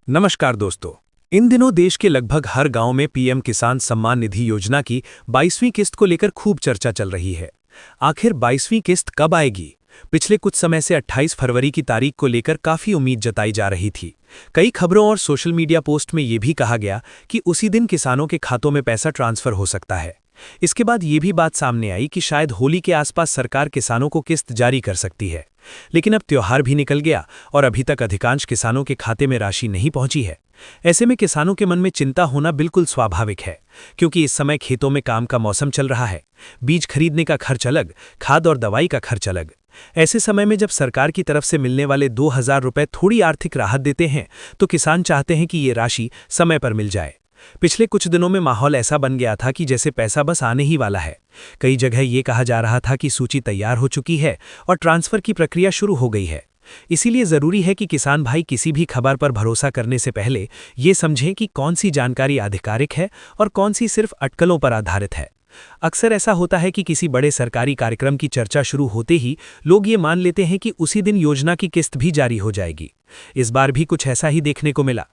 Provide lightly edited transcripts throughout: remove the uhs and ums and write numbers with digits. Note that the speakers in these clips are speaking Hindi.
नमस्कार दोस्तों। इन दिनों देश के लगभग हर गांव में पीएम किसान सम्मान निधि योजना की 22वीं किस्त को लेकर खूब चर्चा चल रही है। आखिर 22वीं किस्त कब आएगी? पिछले कुछ समय से 28 फरवरी की तारीख को लेकर काफी उम्मीद जताई जा रही थी। कई खबरों और सोशल मीडिया पोस्ट में यह भी कहा गया कि उसी दिन किसानों के खातों में पैसा ट्रांसफर हो सकता है। इसके बाद ये भी बात सामने आई कि शायद होली के आसपास सरकार किसानों को किस्त जारी कर सकती है। लेकिन अब त्योहार भी निकल गया और अभी तक अधिकांश किसानों के खाते में राशि नहीं पहुंची है। ऐसे में किसानों के मन में चिंता होना बिल्कुल स्वाभाविक है, क्योंकि इस समय खेतों में काम का मौसम चल रहा है। बीज खरीदने का खर्च अलग, खाद और दवाई का खर्च अलग। ऐसे समय में जब सरकार की तरफ से मिलने वाले 2000 रुपए थोड़ी आर्थिक राहत देते हैं, तो किसान चाहते हैं कि ये राशि समय पर मिल जाए। पिछले कुछ दिनों में माहौल ऐसा बन गया था कि जैसे पैसा बस आने ही वाला है। कई जगह ये कहा जा रहा था कि सूची तैयार हो चुकी है और ट्रांसफर की प्रक्रिया शुरू हो गई है। इसीलिए जरूरी है कि किसान भाई किसी भी खबर पर भरोसा करने से पहले ये समझें कि कौन सी जानकारी आधिकारिक है और कौन सी सिर्फ अटकलों पर आधारित है। अक्सर ऐसा होता है कि किसी बड़े सरकारी कार्यक्रम की चर्चा शुरू होते ही लोग ये मान लेते हैं कि उसी दिन योजना की किस्त भी जारी हो जाएगी। इस बार भी कुछ ऐसा ही देखने को मिला।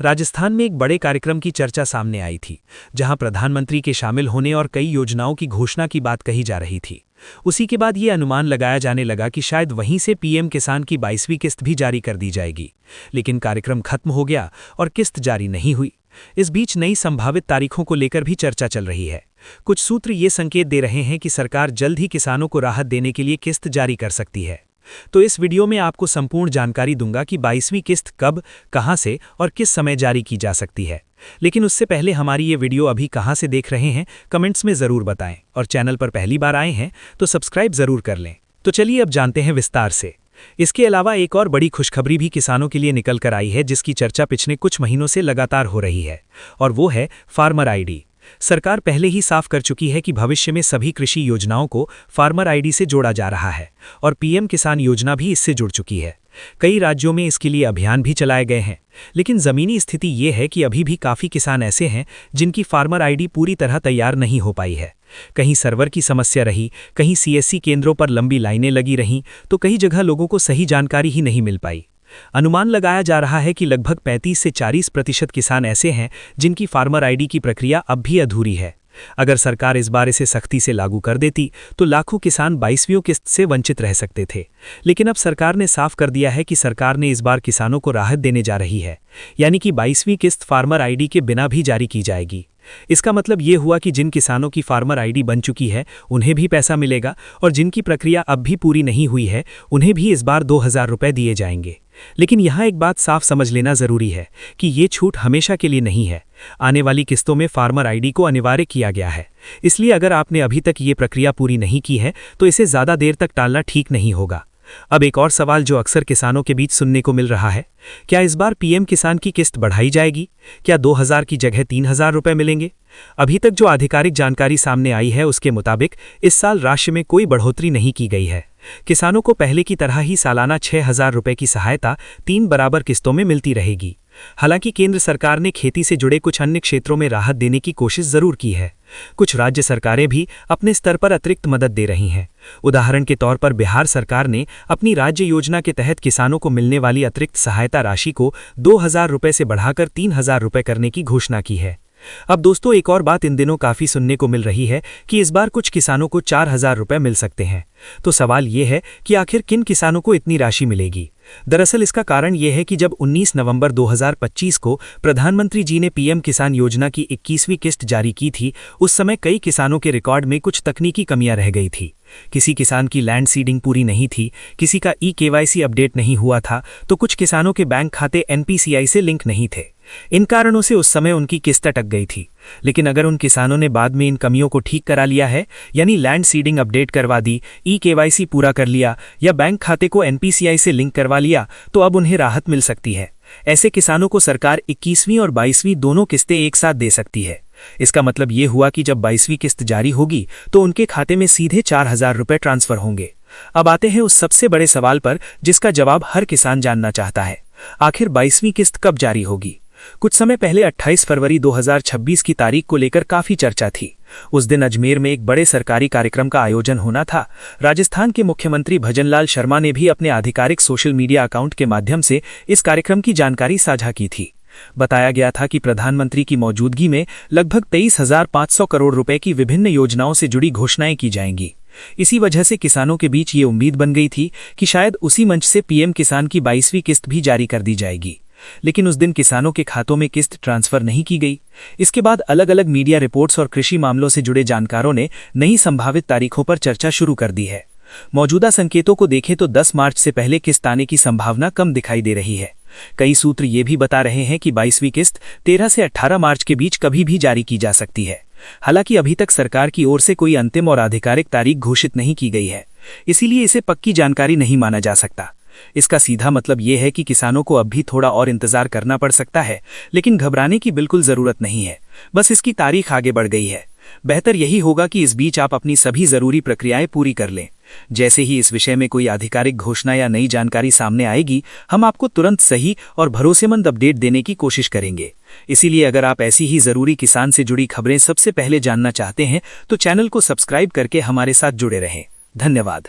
राजस्थान में एक बड़े कार्यक्रम की चर्चा सामने आई थी, जहां प्रधानमंत्री के शामिल होने और कई योजनाओं की घोषणा की बात कही जा रही थी। उसी के बाद ये अनुमान लगाया जाने लगा कि शायद वहीं से पीएम किसान की 22वीं किस्त भी जारी कर दी जाएगी। लेकिन कार्यक्रम खत्म हो गया और किस्त जारी नहीं हुई। इस बीच नई संभावित तारीखों को लेकर भी चर्चा चल रही है। कुछ सूत्र ये संकेत दे रहे हैं कि सरकार जल्द ही किसानों को राहत देने के लिए किस्त जारी कर सकती है। तो इस वीडियो में आपको संपूर्ण जानकारी दूंगा कि 22वीं किस्त कब, कहां से और किस समय जारी की जा सकती है। लेकिन उससे पहले हमारी ये वीडियो अभी कहां से देख रहे हैं, कमेंट्स में ज़रूर बताएं, और चैनल पर पहली बार आए हैं तो सब्सक्राइब ज़रूर कर लें। तो चलिए अब जानते हैं विस्तार से। इसके अलावा एक और बड़ी खुशखबरी भी किसानों के लिए निकल कर आई है, जिसकी चर्चा पिछले कुछ महीनों से लगातार हो रही है, और वो है फार्मर आईडी। सरकार पहले ही साफ कर चुकी है कि भविष्य में सभी कृषि योजनाओं को फार्मर आईडी से जोड़ा जा रहा है, और पीएम किसान योजना भी इससे जुड़ चुकी है। कई राज्यों में इसके लिए अभियान भी चलाए गए हैं। लेकिन ज़मीनी स्थिति ये है कि अभी भी काफ़ी किसान ऐसे हैं जिनकी फार्मर आईडी पूरी तरह तैयार नहीं हो पाई है। कहीं सर्वर की समस्या रही, कहीं सीएससी केंद्रों पर लंबी लाइनें लगी रहीं, तो कई जगह लोगों को सही जानकारी ही नहीं मिल पाई। अनुमान लगाया जा रहा है कि लगभग 35 से 40% किसान ऐसे हैं जिनकी फार्मर आईडी की प्रक्रिया अब भी अधूरी है। अगर सरकार इस बार इसे सख्ती से लागू कर देती तो लाखों किसान 22वीं किस्त से वंचित रह सकते थे। लेकिन अब सरकार ने साफ कर दिया है कि सरकार ने इस बार किसानों को राहत देने जा रही है, यानी कि 22वीं किस्त फार्मर आईडी के बिना भी जारी की जाएगी। इसका मतलब ये हुआ कि जिन किसानों की फार्मर आईडी बन चुकी है उन्हें भी पैसा मिलेगा, और जिनकी प्रक्रिया अब भी पूरी नहीं हुई है उन्हें भी इस बार 2000 रुपये दिए जाएंगे। लेकिन यहाँ एक बात साफ समझ लेना जरूरी है कि ये छूट हमेशा के लिए नहीं है। आने वाली किस्तों में फार्मर आईडी को अनिवार्य किया गया है। इसलिए अगर आपने अभी तक ये प्रक्रिया पूरी नहीं की है तो इसे ज़्यादा देर तक टालना ठीक नहीं होगा। अब एक और सवाल जो अक्सर किसानों के बीच सुनने को मिल रहा है, क्या इस बार पीएम किसान की किस्त बढ़ाई जाएगी? क्या 2000 की जगह 3000 रुपये मिलेंगे? अभी तक जो आधिकारिक जानकारी सामने आई है उसके मुताबिक इस साल राशि में कोई बढ़ोतरी नहीं की गई है। किसानों को पहले की तरह ही सालाना 6000 रुपये की सहायता 3 बराबर किस्तों में मिलती रहेगी। हालांकि केंद्र सरकार ने खेती से जुड़े कुछ अन्य क्षेत्रों में राहत देने की कोशिश जरूर की है। कुछ राज्य सरकारें भी अपने स्तर पर अतिरिक्त मदद दे रही हैं। उदाहरण के तौर पर बिहार सरकार ने अपनी राज्य योजना के तहत किसानों को मिलने वाली अतिरिक्त सहायता राशि को 2000 रुपये से बढ़ाकर 3000 रुपये करने की घोषणा की है। अब दोस्तों, एक और बात इन दिनों काफ़ी सुनने को मिल रही है कि इस बार कुछ किसानों को 4000 रुपये मिल सकते हैं। तो सवाल ये है कि आखिर किन किसानों को इतनी राशि मिलेगी? दरअसल इसका कारण यह है कि जब 19 नवंबर 2025 को प्रधानमंत्री जी ने पीएम किसान योजना की 21वीं किस्त जारी की थी, उस समय कई किसानों के रिकॉर्ड में कुछ तकनीकी कमियां रह गई थी। किसी किसान की लैंड सीडिंग पूरी नहीं थी, किसी का केवाईसी अपडेट नहीं हुआ था, तो कुछ किसानों के बैंक खाते एनपीसीआई से लिंक नहीं थे। इन कारणों से उस समय उनकी किस्त अटक गई थी। लेकिन अगर उन किसानों ने बाद में इन कमियों को ठीक करा लिया है, यानी लैंड सीडिंग अपडेट करवा दी, केवाईसी पूरा कर लिया या बैंक खाते को एनपीसीआई से लिंक करवा लिया, तो अब उन्हें राहत मिल सकती है। ऐसे किसानों को सरकार 21वीं और 22वीं दोनों किस्तें एक साथ दे सकती है। इसका मतलब ये हुआ कि जब 22वीं किस्त जारी होगी तो उनके खाते में सीधे 4000 रुपये ट्रांसफर होंगे। अब आते हैं उस सबसे बड़े सवाल पर जिसका जवाब हर किसान जानना चाहता है। आखिर 22वीं किस्त कब जारी होगी? कुछ समय पहले 28 फरवरी 2026 की तारीख को लेकर काफी चर्चा थी। उस दिन अजमेर में एक बड़े सरकारी कार्यक्रम का आयोजन होना था। राजस्थान के मुख्यमंत्री भजनलाल शर्मा ने भी अपने आधिकारिक सोशल मीडिया अकाउंट के माध्यम से इस कार्यक्रम की जानकारी साझा की थी। बताया गया था कि प्रधानमंत्री की मौजूदगी में लगभग 23,500 करोड़ रुपए की विभिन्न योजनाओं से जुड़ी घोषणाएं की जाएंगी। इसी वजह से किसानों के बीच ये उम्मीद बन गई थी कि शायद उसी मंच से पीएम किसान की 22वीं किस्त भी जारी कर दी जाएगी। लेकिन उस दिन किसानों के खातों में किस्त ट्रांसफर नहीं की गई। इसके बाद अलग अलग मीडिया रिपोर्ट्स और कृषि मामलों से जुड़े जानकारों ने नई संभावित तारीखों पर चर्चा शुरू कर दी है। मौजूदा संकेतों को देखें तो 10 मार्च से पहले किस्त आने की संभावना कम दिखाई दे रही है। कई सूत्र ये भी बता रहे हैं कि 22वीं किस्त 13 से 18 मार्च के बीच कभी भी जारी की जा सकती है। हालांकि अभी तक सरकार की ओर से कोई अंतिम और आधिकारिक तारीख घोषित नहीं की गई है, इसीलिए इसे पक्की जानकारी नहीं माना जा सकता। इसका सीधा मतलब ये है कि किसानों को अब भी थोड़ा और इंतजार करना पड़ सकता है, लेकिन घबराने की बिल्कुल जरूरत नहीं है। बस इसकी तारीख आगे बढ़ गई है। बेहतर यही होगा कि इस बीच आप अपनी सभी जरूरी प्रक्रियाएं पूरी कर लें। जैसे ही इस विषय में कोई आधिकारिक घोषणा या नई जानकारी सामने आएगी, हम आपको तुरंत सही और भरोसेमंद अपडेट देने की कोशिश करेंगे। इसीलिए अगर आप ऐसी ही जरूरी किसान से जुड़ी खबरें सबसे पहले जानना चाहते हैं तो चैनल को सब्सक्राइब करके हमारे साथ जुड़े रहें। धन्यवाद।